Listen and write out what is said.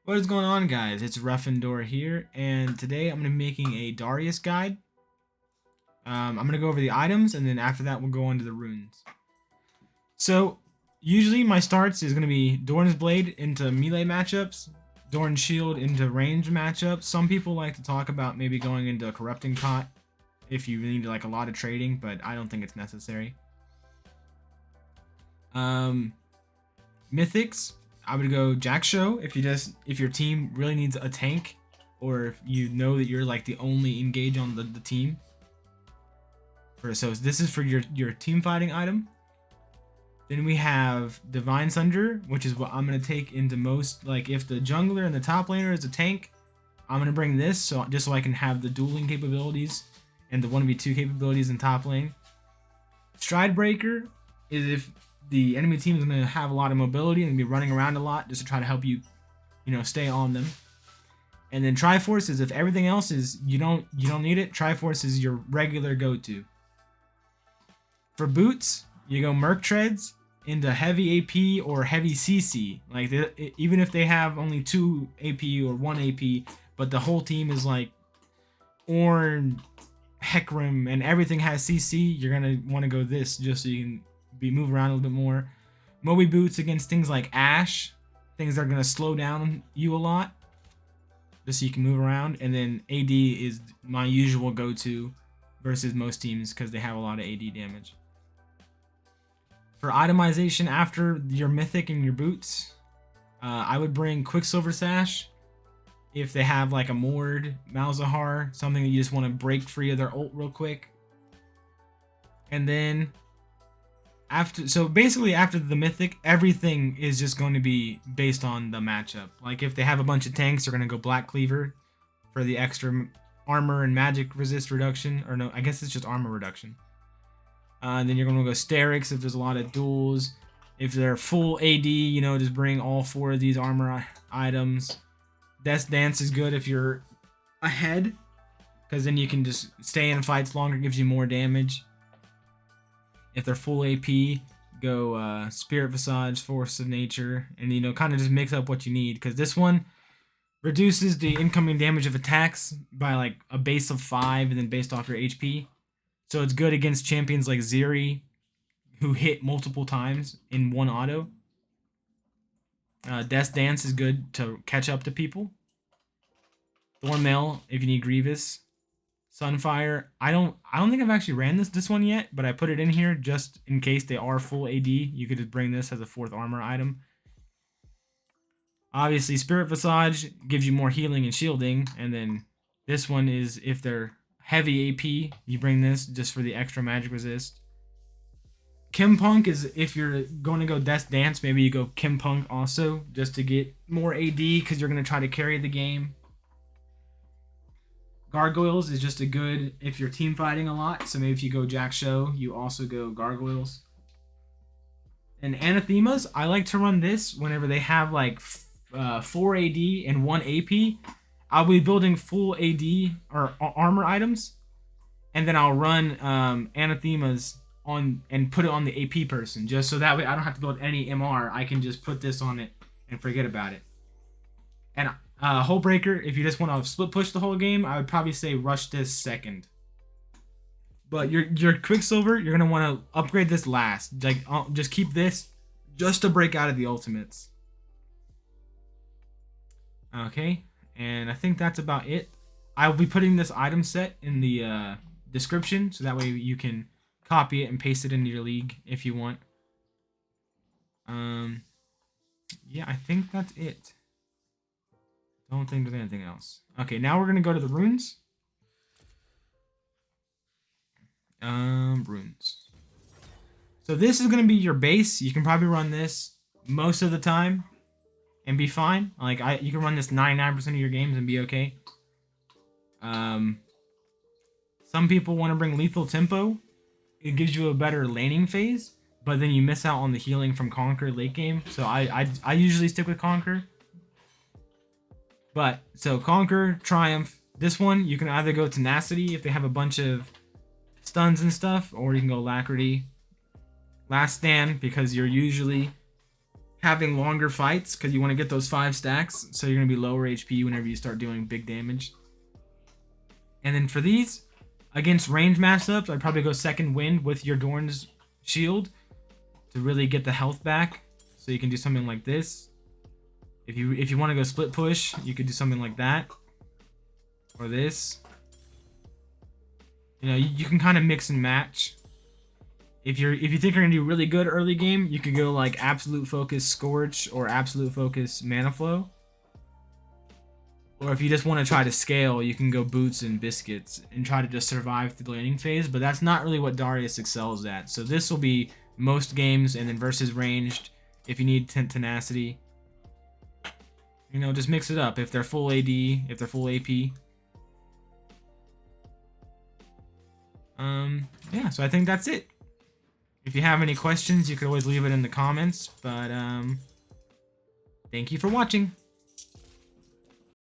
What is going on, guys? It's Rough Endor here, and today I'm going to be making a Darius guide. I'm going to go over the items, and then after that we'll go on to the runes. So, usually my starts is going to be Dorn's Blade into melee matchups, Dorn's Shield into range matchups. Some people like to talk about maybe going into a Corrupting Pot if you need like a lot of trading, but I don't think it's necessary. Mythics, I would go Jack Show if your team really needs a tank, or if you know that you're like the only engage on the team. So this is for your team fighting item. Then we have Divine Sunder, which is what I'm gonna take into most, like if the jungler and the top laner is a tank, I'm gonna bring this so I can have the dueling capabilities and the 1v2 capabilities in top lane. Stride Breaker is if the enemy team is going to have a lot of mobility and be running around a lot just to try to help you, stay on them. And then Triforce is if everything else is you don't need it. Triforce is your regular go-to. For boots, you go Merc Treads into heavy AP or heavy CC. Like even if they have only 2 AP or 1 AP, but the whole team is like Ornn, Hecarim, and everything has CC, you're gonna want to go this just so you can move around a little bit more. Moby boots against things like Ashe, things that are gonna slow down you a lot, just so you can move around. And then AD is my usual go-to versus most teams because they have a lot of AD damage. For itemization after your mythic and your boots, I would bring Quicksilver Sash if they have like a Mord, Malzahar, something that you just want to break free of their ult real quick. And then after the mythic, everything is just going to be based on the matchup. Like if they have a bunch of tanks, they're going to go Black Cleaver for the extra armor and magic resist reduction. Or no, I guess it's just armor reduction. And then you're going to go Sterix if there's a lot of duels. If they're full AD, just bring all 4 of these armor items. Death's Dance is good if you're ahead, because then you can just stay in fights longer, gives you more damage. If they're full AP, go Spirit Visage, Force of Nature, and kind of just mix up what you need, because this one reduces the incoming damage of attacks by like a base of 5 and then based off your HP. So it's good against champions like Zeri, who hit multiple times in one auto. Death's Dance is good to catch up to people. Thornmail if you need Grievous. Sunfire, I don't think I've actually ran this one yet, but I put it in here just in case they are full AD. You could just bring this as a 4th armor item. Obviously, Spirit Visage gives you more healing and shielding, and then this one is if they're heavy AP, you bring this just for the extra magic resist. Kim Punk is if you're going to go Death's Dance, maybe you go Kim Punk also, just to get more AD because you're going to try to carry the game. Gargoyles is just a good if you're team fighting a lot, so maybe if you go Jack Show, you also go Gargoyles. And Anathemas, I like to run this whenever they have like 4 AD and 1 AP. I'll be building full AD or armor items, and then I'll run Anathemas on and put it on the AP person, just so that way I don't have to build any MR. I can just put this on it and forget about it. And Hullbreaker, if you just want to split push the whole game, I would probably say rush this second. But your Quicksilver, you're gonna want to upgrade this last. Like just keep this just to break out of the ultimates. Okay, and I think that's about it. I will be putting this item set in the description, so that way you can copy it and paste it into your league if you want. Yeah, I think that's it. Don't think there's anything else. Okay, now we're gonna go to the runes. Runes. So this is gonna be your base. You can probably run this most of the time and be fine. Like you can run this 99% of your games and be okay. Some people want to bring Lethal Tempo. It gives you a better laning phase, but then you miss out on the healing from Conquer late game. So I usually stick with Conquer. But so Conquer, Triumph. This one you can either go Tenacity if they have a bunch of stuns and stuff, or you can go Alacrity. Last Stand because you're usually having longer fights because you want to get those 5 stacks, so you're going to be lower HP whenever you start doing big damage. And then for these, against range matchups, I'd probably go second wind with your Dorn's shield to really get the health back. So you can do something like this. If you want to go split push, you could do something like that. Or this. You know, you can kind of mix and match. If you think you're gonna do really good early game, you could go like absolute focus Scorch or absolute focus Mana Flow. Or if you just want to try to scale, you can go Boots and Biscuits and try to just survive through the laning phase. But that's not really what Darius excels at. So this will be most games, and then versus ranged if you need tenacity. You know, just mix it up. If they're full AD, if they're full AP. Yeah, so I think that's it. If you have any questions, you could always leave it in the comments, but thank you for watching.